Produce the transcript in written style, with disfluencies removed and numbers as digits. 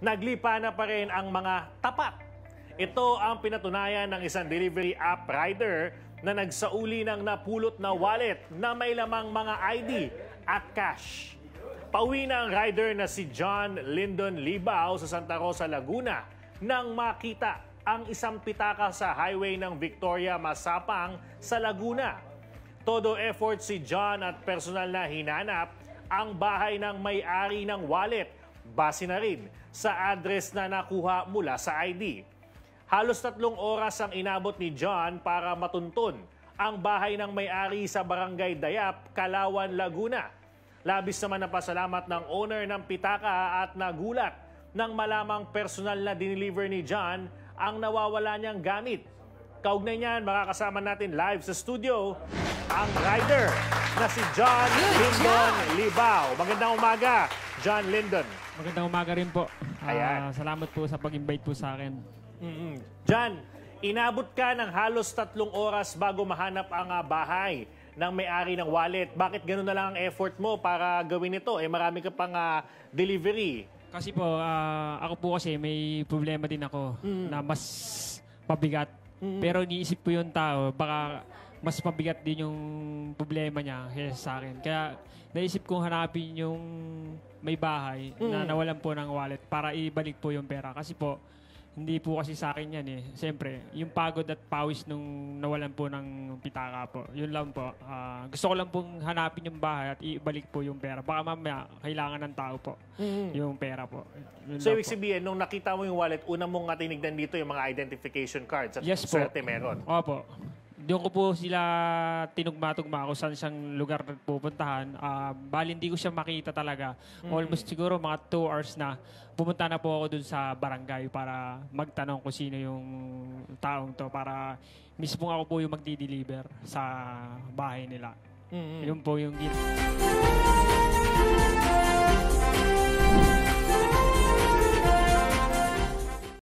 naglipa na pa rin ang mga tapat. Ito ang pinatunayan ng isang delivery app rider na nagsauli ng napulot na wallet na may lamang mga ID at cash. Pauwi na ang rider na si John Lyndon Libao sa Santa Rosa, Laguna nang makita ang isang pitaka sa highway ng Victoria Masapang sa Laguna. Todo effort si John at personal na hinanap ang bahay ng may-ari ng wallet, base na rin sa address na nakuha mula sa ID. Halos 3 oras ang inabot ni John para matuntun ang bahay ng may-ari sa Barangay Dayap, Kalawan, Laguna. Labis naman na pasalamat ng owner ng pitaka at nagulat nang malamang personal na dineliver ni John ang nawawala niyang gamit. Kaugnay niyan, makakasama natin live sa studio ang rider na si John Lyndon Libao. Magandang umaga, John Lyndon. Magandang umaga rin po. Ayan. Salamat po sa pag-invite po sa akin. John, inabot ka ng halos 3 oras bago mahanap ang bahay ng may-ari ng wallet. Bakit gano'n na lang ang effort mo para gawin ito? Marami ka pang delivery. Kasi po, ako po kasi may problema din ako na mas mabigat. Pero iniisip ko yung tao, baka mas mabigat din yung problema niya kaysa sa akin. Kaya naisip kong hanapin yung may bahay na nawalan po ng wallet para ibalik po yung pera. Kasi po, hindi po kasi sa akin yan eh. Siyempre, yung pagod at pawis nung nawalan po ng pitaka po. Yun lang po. Gusto ko lang pong hanapin yung bahay at ibalik po yung pera. Baka mamaya, kailangan ng tao po yung pera po. Yun So, lang ibig po. sabihin, nung nakita mo yung wallet, una mong tinignan dito yung mga identification cards at Yes po. swerte meron. Opo. Doon ko po sila tinugma-tugma kung saan siyang lugar na pupuntahan. Bali, hindi ko siya makita talaga. Almost siguro mga 2 hours na. Pumunta na po ako dun sa barangay para magtanong kung sino yung taong to para mismo ako po yung magdi-deliver sa bahay nila. Yun po yung